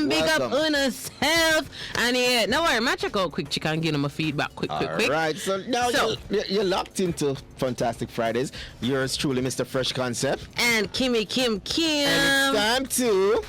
Welcome. Big up Welcome. on yourself. And yeah, no worry, man, check out quick chick and give them a feedback quick. Right, so now you're locked into Fantastic Fridays. Yours truly, Mr. Fresh Concept. And Kimmie Kim. And it's time to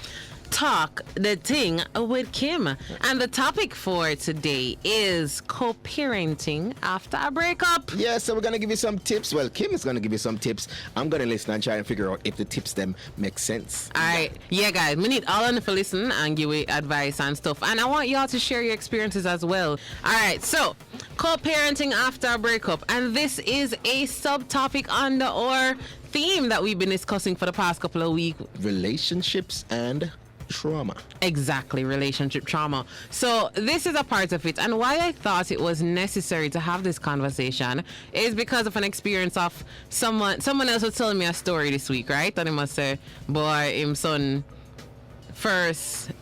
Talk the Ting with Kim. And the topic for today is co-parenting after a breakup. Yeah, so we're gonna give you some tips. Well, Kim is gonna give you some tips. I'm gonna listen and try and figure out if the tips them make sense. Alright, yeah guys, we need all of you to listen and give you advice and stuff. And I want y'all to share your experiences as well. Alright, so co-parenting after a breakup. And this is a subtopic under our theme that we've been discussing for the past couple of weeks. Relationships and trauma. Exactly, relationship trauma. So this is a part of it, and why I thought it was necessary to have this conversation is because of an experience of someone else was telling me a story this week, right? And he must say, boy,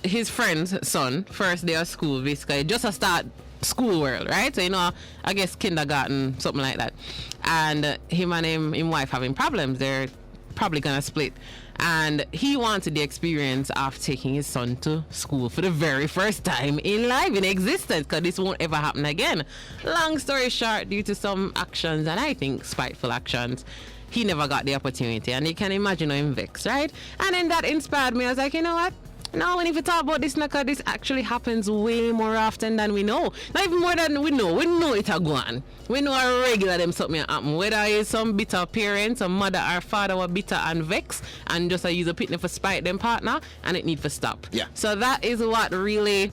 his friend's son, first day of school, basically, just a start school world, right? So, I guess kindergarten, something like that. And him and him wife having problems. They're probably gonna split. And he wanted the experience of taking his son to school for the very first time in life, in existence, because this won't ever happen again. Long story short, due to some actions, and I think spiteful actions, he never got the opportunity. And you can imagine how him vexed, right? And then that inspired me. I was like, you know what? No, when if you talk about this, this actually happens way more often than we know. Not even more than we know. We know it a go on. We know a regular them something happen. Whether it's some bitter parents, a mother or father were bitter and vexed and just use a picnic for spite them partner, and it need to stop. Yeah. So that is what really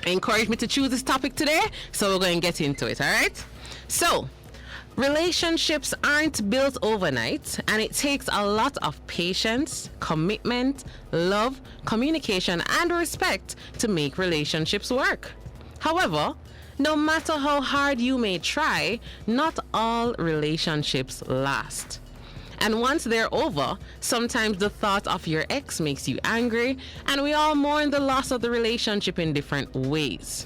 encouraged me to choose this topic today. So we're going to get into it, all right? So relationships aren't built overnight, and it takes a lot of patience, commitment, love, communication, and respect to make relationships work. However, no matter how hard you may try, not all relationships last. And once they're over, sometimes the thought of your ex makes you angry, and we all mourn the loss of the relationship in different ways.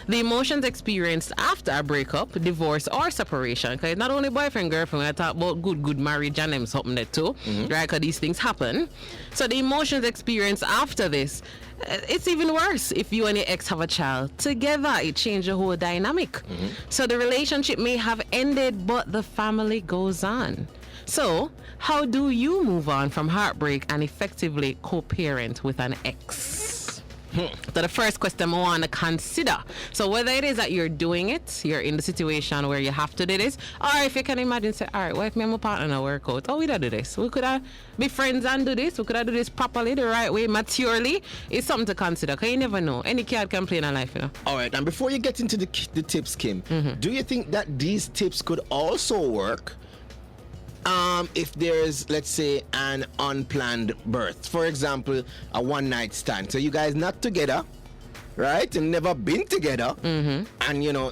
The emotions experienced after a breakup, divorce, or separation, because not only boyfriend, girlfriend, I talk about good marriage and them something there too, right? Because these things happen. So the emotions experienced after this, it's even worse if you and your ex have a child together. It changes the whole dynamic. So the relationship may have ended, but the family goes on. So how do you move on from heartbreak and effectively co-parent with an ex? So the first question I want to consider. So whether it is that you're doing it, you're in the situation where you have to do this, or if you can imagine, say, all right, what if me and my partner not work out? Oh, we don't do this. We could be friends and do this. We could do this properly, the right way, maturely. It's something to consider, because you never know. Any kid can play in a life, All right, and before you get into the tips, Kim, do you think that these tips could also work if there's, let's say, an unplanned birth? For example, a one-night stand. So you guys not together, right? And never been together. And,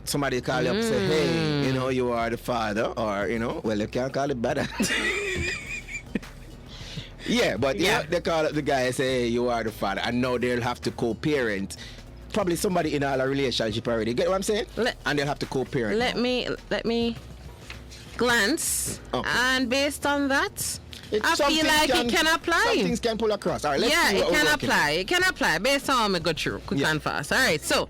somebody call you up and say, hey, you are the father. Or, well, you can't call it better. Yeah, but they call up the guy and say, hey, you are the father. And now they'll have to co-parent. Probably somebody in a relationship already. Get what I'm saying? And they'll have to co-parent. Let me glance, and based on that, I feel like it can apply. Some things can pull across. All right, let's see it what can we're apply. It can apply based on how I go through quick and fast. All right, so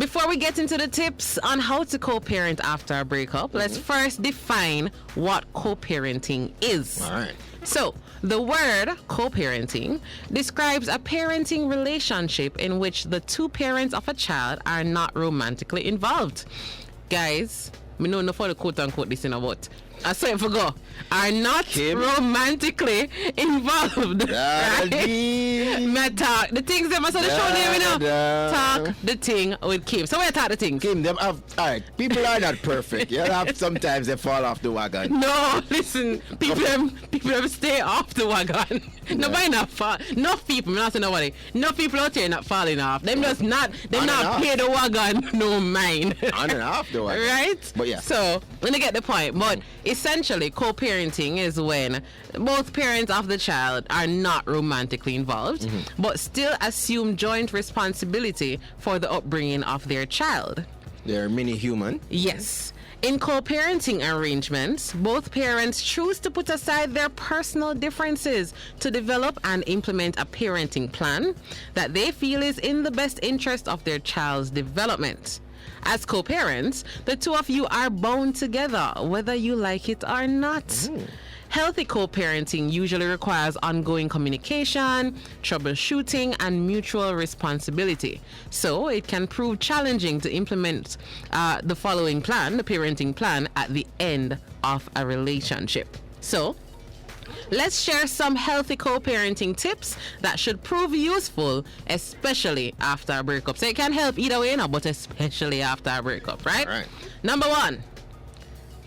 before we get into the tips on how to co-parent after a breakup, let's first define what co-parenting is. All right. So, the word co-parenting describes a parenting relationship in which the two parents of a child are not romantically involved. Guys, me know no for the quote unquote this in about. I say if we go, are not romantically involved. Right? Me talk the things them so the show name, talk the thing with Kim. So where talk the things? Kim, them have alright. People are not perfect. You have sometimes they fall off the wagon. No, listen, people them stay off the wagon. Nobody not fall. No people, not say nobody. No people out here not falling off. Them just not not pay the wagon no mind. On and off the wagon. Right? But yeah. So when you get the point. But essentially co-parenting is when both parents of the child are not romantically involved, but still assume joint responsibility for the upbringing of their child. They're mini human. Yes. In co-parenting arrangements, both parents choose to put aside their personal differences to develop and implement a parenting plan that they feel is in the best interest of their child's development. As co-parents, the two of you are bound together, whether you like it or not. Healthy co-parenting usually requires ongoing communication, troubleshooting, and mutual responsibility. So it can prove challenging to implement the following plan, the parenting plan, at the end of a relationship. So let's share some healthy co-parenting tips that should prove useful, especially after a breakup. So it can help either way, but especially after a breakup, right? All right. Number 1,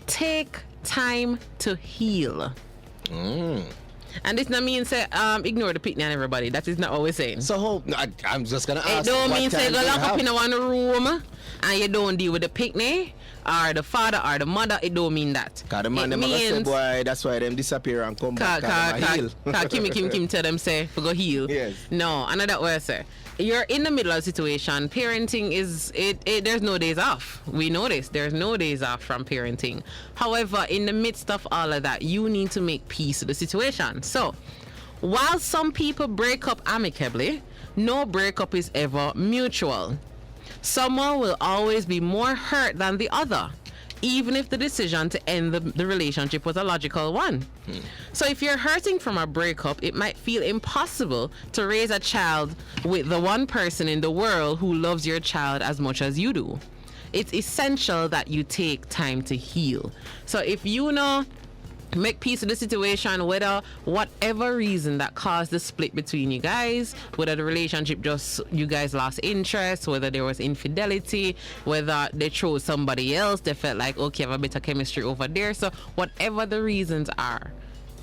take time to heal. And this not mean say ignore the picnic and everybody. That is not what we're saying. So I'm just gonna ask. It don't what mean say time go do you lock up have? in one room and you don't deal with the picnic or the father or the mother. It don't mean that. Cause the man them gonna say, boy, that's why them disappear and come back. Kim tell them say for go heal. Yes. No, another way say you're in the middle of a situation. Parenting is there's no days off. We know this. There's no days off from parenting. However, in the midst of all of that, you need to make peace with the situation. So while some people break up amicably, no breakup is ever mutual. Someone will always be more hurt than the other, even if the decision to end the relationship was a logical one. So if you're hurting from a breakup, it might feel impossible to raise a child with the one person in the world who loves your child as much as you do. It's essential that you take time to heal. So if you know, make peace with the situation, whether whatever reason that caused the split between you guys, whether the relationship just you guys lost interest, whether there was infidelity, whether they chose somebody else, they felt like, okay, I have a better chemistry over there. So whatever the reasons are,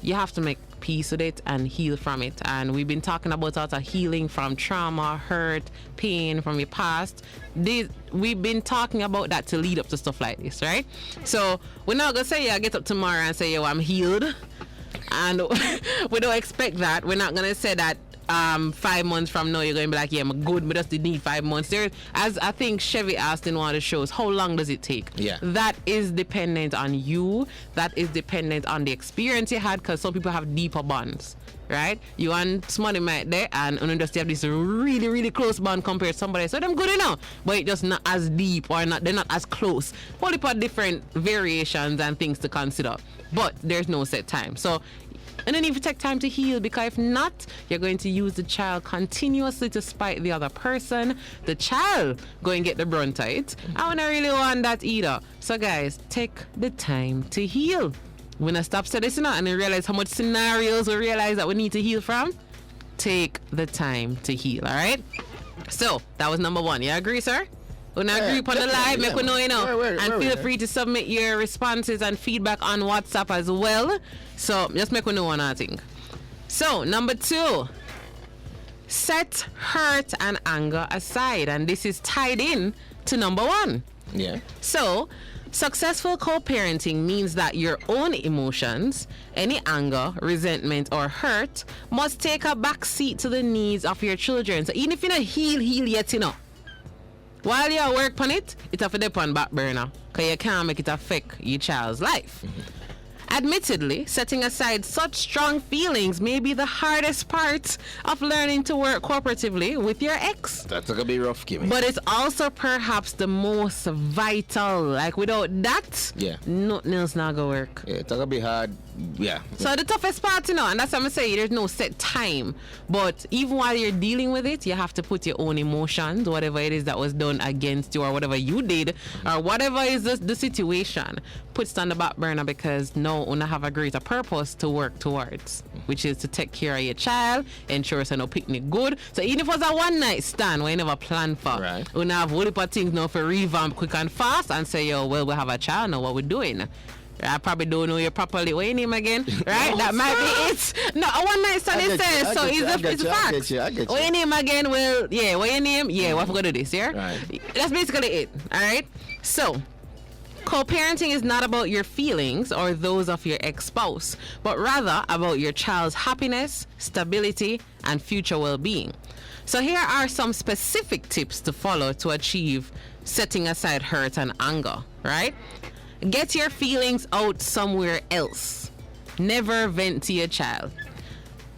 you have to make peace with it and heal from it. And we've been talking about also healing from trauma, hurt, pain from your past. We've been talking about that to lead up to stuff like this, right? So we're not gonna say, yeah, get up tomorrow and say, yo, I'm healed. And we don't expect that. We're not gonna say that 5 months from now you're gonna be like, yeah, I'm good, but just need 5 months. There, as I think Chevy asked in one of the shows, how long does it take? Yeah. That is dependent on you. That is dependent on the experience you had, because some people have deeper bonds, right? You and somebody might there and just have this really, really close bond compared to somebody. So them good enough, but it's just not as deep, or not, they're not as close. Whole heap of different variations and things to consider. But there's no set time. So and then if you take time to heal, because if not, you're going to use the child continuously to spite the other person. The child going to get the brunt of it. I don't really want that either. So guys, take the time to heal. When I stop saying this and I realize how much scenarios we realize that we need to heal from, take the time to heal, all right? So that was number 1. You agree, sir? When I agree upon the live, make we know, you know. And feel free to submit your responses and feedback on WhatsApp as well. So just make we know one thing. So number 2, set hurt and anger aside. And this is tied in to number 1. Yeah. So successful co-parenting means that your own emotions, any anger, resentment, or hurt, must take a back seat to the needs of your children. So even if you don't heal yet, you know, while you work on it, it's a dip on back burner, because you can't make it affect your child's life. Admittedly, setting aside such strong feelings may be the hardest part of learning to work cooperatively with your ex. That's gonna be rough, Kimmie. But it's also perhaps the most vital. Like without that, nothing else not gonna work. Yeah, it's gonna be hard. Yeah. So the toughest part, you know, and that's what I'm saying, there's no set time. But even while you're dealing with it, you have to put your own emotions, whatever it is that was done against you, or whatever you did, or whatever is the situation, put it on the back burner, because now you have a greater purpose to work towards, which is to take care of your child, ensure it's no picnic good. So even if it was a one night stand where you never planned for, right, we have whole heap of things now for revamp quick and fast and say, yo, well, we have a child now, what we're doing. I probably don't know you properly. What's your name again? Right? That might be it. No, a one night stand it says. So it's a fact. What's your name again? Well, yeah, what's your name? Yeah, we're going to do this, yeah? Right. That's basically it. All right? So, co-parenting is not about your feelings or those of your ex-spouse, but rather about your child's happiness, stability, and future well-being. So here are some specific tips to follow to achieve setting aside hurt and anger, right? Get your feelings out somewhere else. Never vent to your child.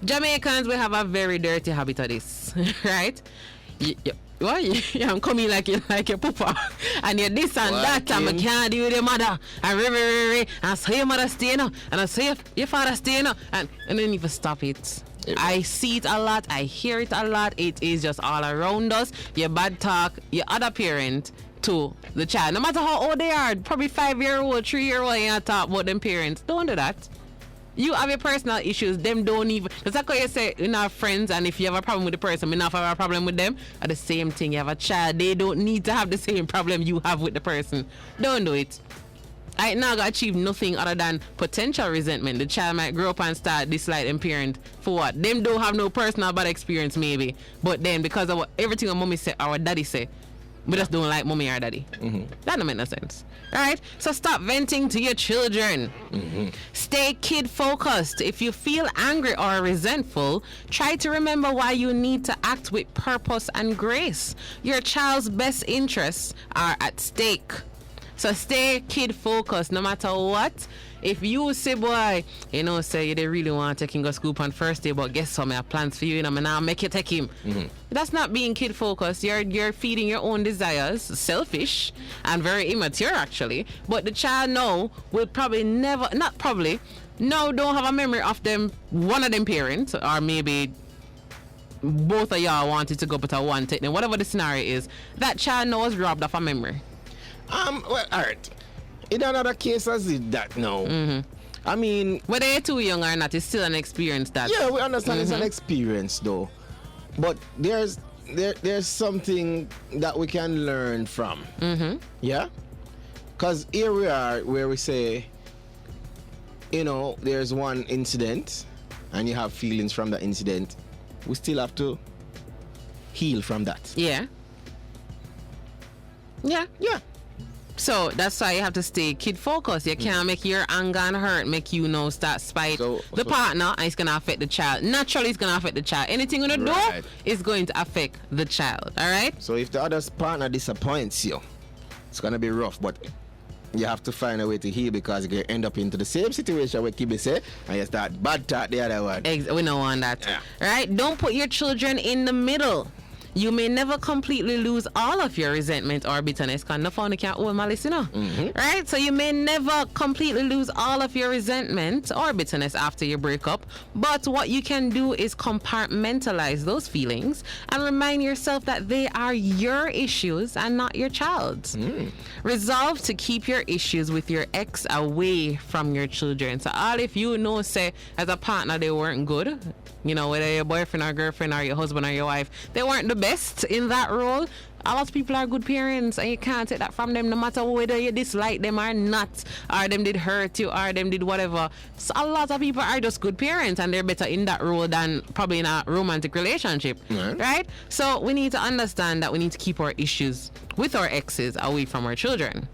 Jamaicans, we have a very dirty habit of this, right? I'm coming like your papa, and you're this and that, and I can't deal with your mother, and I saw your mother staying up, and I saw your father staying up, and then even stop it. I see it a lot, I hear it a lot. It is just all around us. Your bad talk, your other parent to the child, no matter how old they are, probably 5-year-old, 3-year-old, and you talk about them parents. Don't do that. You have your personal issues, them don't even. That's like what you say, you know, friends, and if you have a problem with the person, me not have a problem with them, are the same thing. You have a child, they don't need to have the same problem you have with the person. Don't do it. I now got achieve nothing other than potential resentment. The child might grow up and start disliking parent for what? Them don't have no personal bad experience maybe, but then because of what everything our mommy say or our daddy say, we just don't like mommy or daddy. That don't make no sense. Alright? So stop venting to your children. Stay kid focused. If you feel angry or resentful, try to remember why you need to act with purpose and grace. Your child's best interests are at stake. So stay kid focused no matter what. If you say, boy, you know, say they really want to take him to school on first day, but guess what, I have plans for you, and I'm now make you take him. That's not being kid focused. You're feeding your own desires, selfish and very immature actually. But the child now will probably never, not probably, no, don't have a memory of them, one of them parents, or maybe both of y'all wanted to go but I wanted, and whatever the scenario is, that child now was robbed of a memory. Well, alright. In another case as it that now. I mean, whether you're too young or not, it's still an experience that. Yeah, we understand it's an experience though. But there's something that we can learn from. Yeah? Because here we are where we say, you know, there's one incident and you have feelings from the incident. We still have to heal from that. Yeah. Yeah. Yeah. So that's why you have to stay kid focused. You can't make your anger and hurt make you know start spite the partner, and it's gonna affect the child. Naturally, it's gonna affect the child. Anything you do is going to affect the child. All right. So if the other partner disappoints you, it's gonna be rough. But you have to find a way to heal, because you end up into the same situation where Kimmie say, and you start bad talk the other one. We don't want that. Yeah. Right? Don't put your children in the middle. You may never completely lose all of your resentment or bitterness, because no phone can't hold malice, you know. Right? So you may never completely lose all of your resentment or bitterness after your breakup, but what you can do is compartmentalize those feelings and remind yourself that they are your issues and not your child's. Resolve to keep your issues with your ex away from your children. So all if you know, say, as a partner they weren't good, you know, whether your boyfriend or girlfriend or your husband or your wife, they weren't the best in that role. A lot of people are good parents, and you can't take that from them, no matter whether you dislike them or not, or them did hurt you, or them did whatever. So a lot of people are just good parents, and they're better in that role than probably in a romantic relationship, right? So we need to understand that we need to keep our issues with our exes away from our children.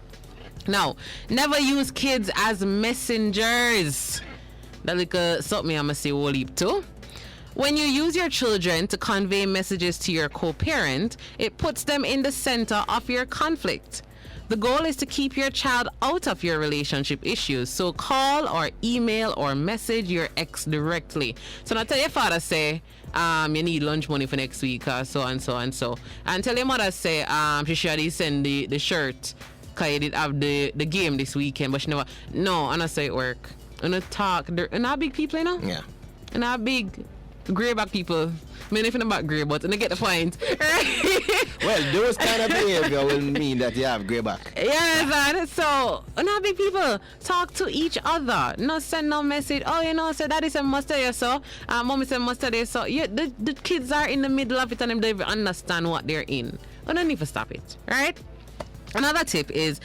Now, never use kids as messengers. That's like something I'm gonna say whole heap too. When you use your children to convey messages to your co-parent, it puts them in the center of your conflict. The goal is to keep your child out of your relationship issues. So call or email or message your ex directly. So now tell your father, say, you need lunch money for next week, so and so and so. And tell your mother, say, she should send the shirt, because you did have the game this weekend, but she never. No, and I say it work. And I talk. They're not big people, you know? Yeah. And not big greyback people. I mean, if you're about grey, but and they get the point. Well, those kind of behavior will mean that you have greyback. Yeah, man. So, not big people talk to each other. No send no message. Oh, you know, so daddy said must tell you so. Mommy said must tell you so. Yeah, the kids are in the middle of it and they don't even understand what they're in. I don't need to stop it, right? Another tip is,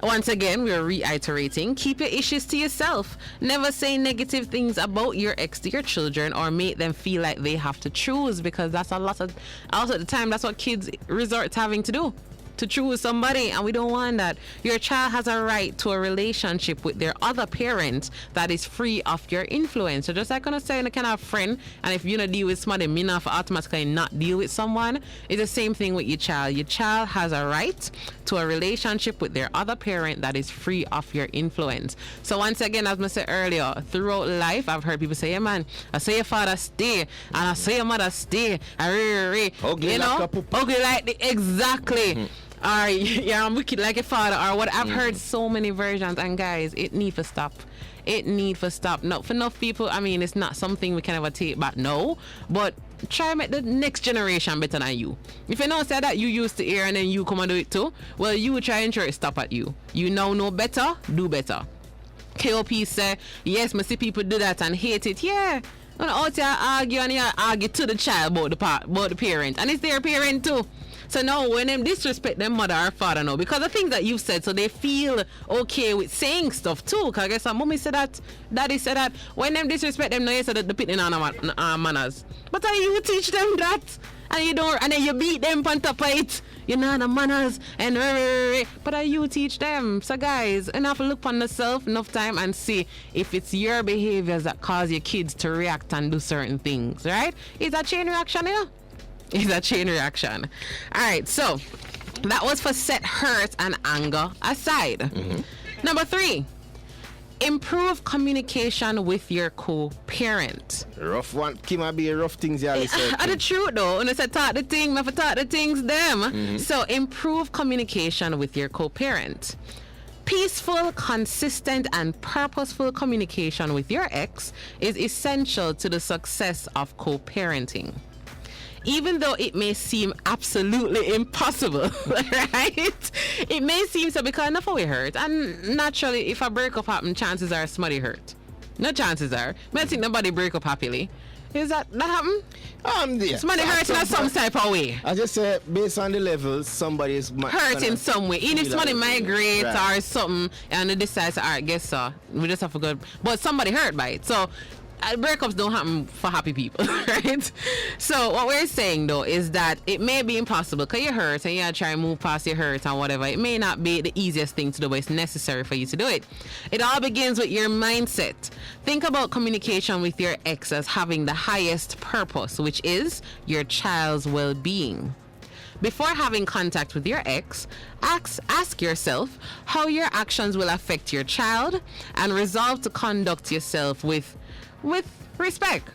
once again, we're reiterating, keep your issues to yourself. Never say negative things about your ex to your children or make them feel like they have to choose, because that's a lot of, also at the time, that's what kids resort to having to do. to choose somebody, and we don't want that. Your child has a right to a relationship with their other parent that is free of your influence. So just like when I say, you can have a friend, and if you don't deal with somebody, you not automatically not deal with someone. It's the same thing with your child. Your child has a right to a relationship with their other parent that is free of your influence. So once again, as I said earlier, throughout life, I've heard people say, yeah, man, I saw your father stay, and I saw your mother stay, ugly, you know, like a ugly like exactly. Or yeah, I'm wicked like a father, or what. I've heard so many versions, and guys, it need to stop. It need to stop. Not for enough people. I mean, it's not something we can ever take back now, but try to make the next generation better than you. If you don't say that you used to hear and then you come and do it too, well, you try and ensure it stop at you. You now know better, do better. KOP say, yes, I see people do that and hate it. Yeah. And out here argue, and you argue to the child about the parent, and it's their parent too. So now when them disrespect their mother or father now, because the things that you've said, so they feel okay with saying stuff too. Because I guess mommy said that, daddy said that. When them disrespect them now, you said that the pitting on manners. But how you teach them that? And you don't, and then you beat them on top of it. You know the manners and but how you teach them? So guys, enough look on yourself enough time and see if it's your behaviors that cause your kids to react and do certain things, right? It's a chain reaction, you know? It's a chain reaction. All right, so that was for set hurt and anger aside. Number 3, improve communication with your co-parent. Rough one. Kimmie be rough things you say. The truth though, when I said talk the thing, I talk the things them. So improve communication with your co-parent. Peaceful, consistent, and purposeful communication with your ex is essential to the success of co-parenting. Even though it may seem absolutely impossible, right? It may seem so because enough of we hurt. And naturally, if a breakup happens, chances are somebody hurt. No chances are. I think nobody break up happily. Is that happen? Yeah. Somebody hurt in some type of way. I just say, based on the levels, somebody is hurt in some way. Even if somebody migrates right. or something and they decide, all right, guess so. We just have to go. But somebody hurt by it. So breakups don't happen for happy people, right? So what we're saying though is that it may be impossible because you hurt and you try and move past your hurt and whatever. It may not be the easiest thing to do, but it's necessary for you to do it. It all begins with your mindset. Think about communication with your ex as having the highest purpose, which is your child's well-being. Before having contact with your ex, ask yourself how your actions will affect your child and resolve to conduct yourself with respect.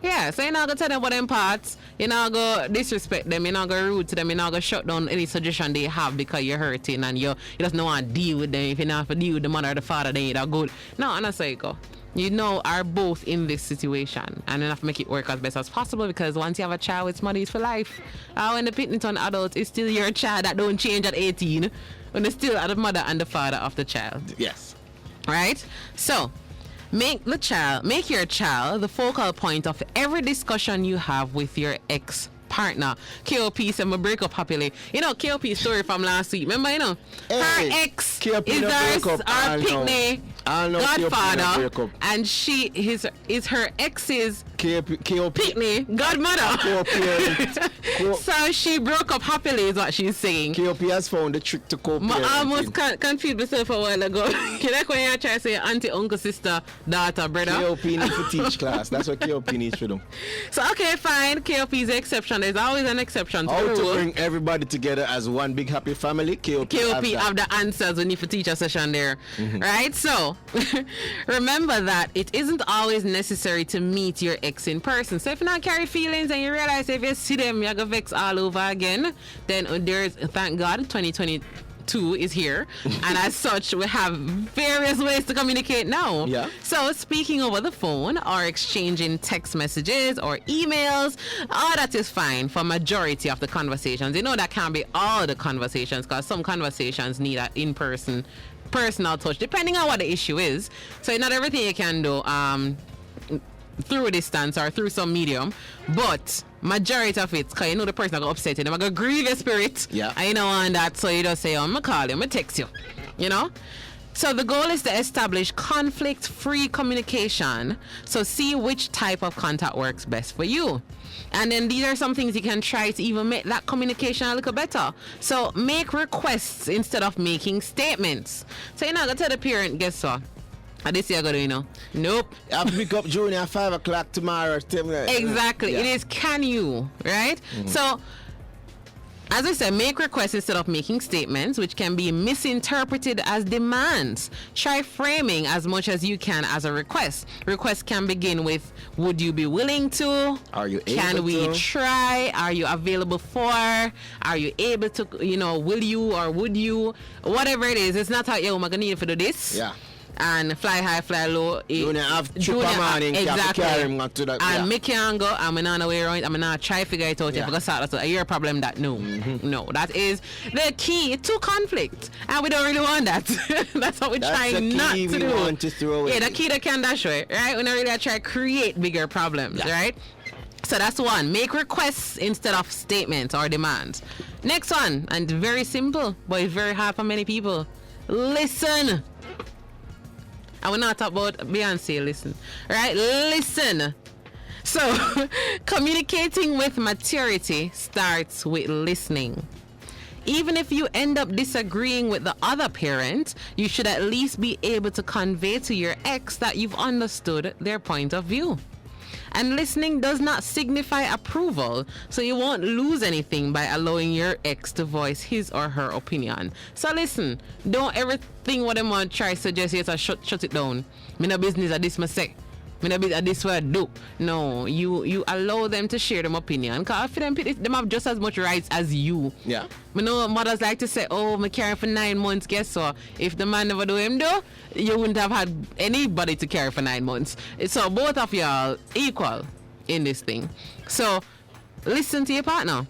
Yeah, so you're not going to tell them about them parts. You're not going to disrespect them. You're not going to rude to them. You're not going to shut down any suggestion they have because you're hurting and you just don't want to deal with them. If you don't have to deal with the mother or the father, then you're good. No, and that's how you go. You know, are both in this situation and you have to make it work as best as possible because once you have a child, it's money for life. When the Pitnington adult is still your child, that don't change at 18. When they still are the mother and the father of the child. Yes. Right? So, make your child the focal point of every discussion you have with your ex-partner. KOP said my breakup happily. You know, KOP story from last week. Remember, you know, her ex is our Pickney godfather, and she is her ex's Pickney godmother. So she broke up happily is what she's saying. KOP has found the trick to co-parenting. I almost confused myself a while ago. You like when you try to say auntie, uncle, sister, daughter, brother? KOP needs to teach class. That's what KOP needs to do. So okay, fine. KOP is the exception. There's always an exception to how the to rule. bring everybody together as one big happy family. KOP have the answers. We need to teach a session there, right? So remember that it isn't always necessary to meet your ex in person. So if you not carry feelings and you realize if you see them, you're gonna vex all over again, then there's, thank God, 2022 is here, and as such, we have various ways to communicate now. Yeah. So speaking over the phone or exchanging text messages or emails, all that is fine for majority of the conversations. You know that can't be all the conversations because some conversations need an in-person personal touch depending on what the issue is. So not everything you can do through a distance or through some medium, but majority of it, because you know the person that got upset you, they're going to grieve your spirit. Yeah. And you know on that, so you just say, I'm going to call you, I'm going to text you, you know. So the goal is to establish conflict-free communication. So see which type of contact works best for you. And then these are some things you can try to even make that communication a little better. So make requests instead of making statements. So you're not going to tell the parent, guess what? This year going to, nope. I have to pick up Junior at 5 o'clock tomorrow. Exactly. Yeah. It is can you, right? So as I said, make requests instead of making statements, which can be misinterpreted as demands. Try framing as much as you can as a request. Requests can begin with, would you be willing to? Are you able Can we to? try? Are you available for? Are you able to, will you or would you? Whatever it is, it's not how you're going to need for do this. Yeah. And fly high, fly low. Junior have chip a man in exactly. carry him to that. And Yeah. make you go, I'm not away around it, I'm not try to figure it out Yeah. because that's your problem that no. That is the key to conflict. And we don't really want that. That's what we're That's trying the not key to we do. want to throw Yeah, away. the key that can dash away, right? We don't really try to create bigger problems, Yeah. right? So that's one. Make requests instead of statements or demands. Next one, and very simple, but it's very hard for many people. Listen. I will not talk about Beyonce, listen. Right? Listen. So, communicating with maturity starts with listening. Even if you end up disagreeing with the other parent, you should at least be able to convey to your ex that you've understood their point of view. And listening does not signify approval, so you won't lose anything by allowing your ex to voice his or her opinion. So listen, don't ever think what them want to try suggest you to shut it down. Me no business at this me say. Me no business at this what I do. No, you allow them to share them opinion. Cause for them have just as much rights as you. Yeah. Me know mothers like to say, oh, me carry for 9 months, guess so? If the man never do him do, you wouldn't have had anybody to carry for 9 months. So both of y'all equal in this thing. So listen to your partner.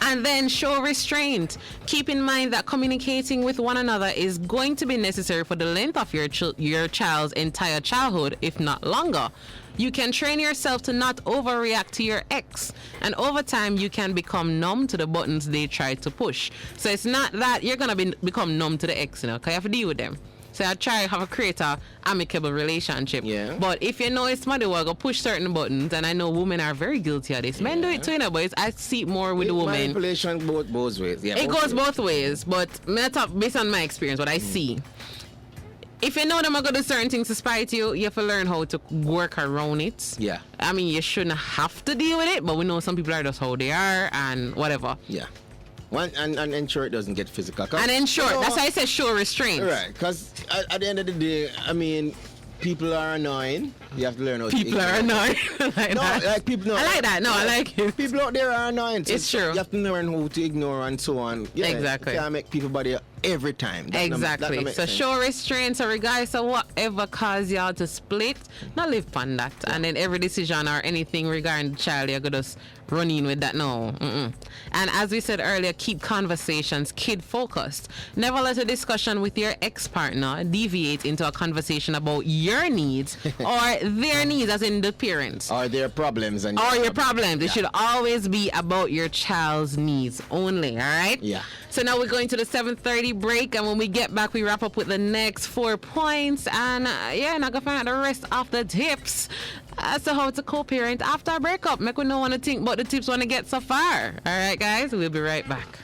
And then show restraint. Keep in mind that communicating with one another is going to be necessary for the length of your child's entire childhood, if not longer. You can train yourself to not overreact to your ex, and over time you can become numb to the buttons they try to push. So it's not that you're gonna become numb to the ex, because you have to deal with them. So I try to have a create a amicable relationship. Yeah. But if you know it's somebody who go push certain buttons, and I know women are very guilty of this. Men do it too, but I see it more with the women. Manipulation both ways. Yeah. It goes both ways, but me talk based on my experience, what I see. If you know them are going to do certain things to spite you, you have to learn how to work around it. Yeah. I mean, you shouldn't have to deal with it, but we know some people are just how they are and whatever. Yeah. One and ensure it doesn't get physical. And ensure, that's why I said show restraint. Right, because at the end of the day, I mean, people are annoying. You have to learn how to People are annoying. like No, that. like people. No, I like that. No, I like it. People out there are annoying. So It's true. You have to learn who to ignore and so on. Yeah, Exactly. You can't make people body every time. That Exactly. don't make So sense. show restraint. So regardless of whatever caused y'all to split, not live on that. And then every decision or anything regarding the child, you're gonna just run in with that. No. And as we said earlier, keep conversations kid focused. Never let a discussion with your ex-partner deviate into a conversation about your needs or their needs, as in the parents. Or their problems and Or your problems. It should always be about your child's needs only, all right? Yeah. So now we're going to the 7:30 break, and when we get back, we wrap up with the next 4 points, and not gonna find out the rest of the tips as to how to co-parent after a breakup. Make we know want to think about the tips want to get so far. All right, guys, we'll be right back.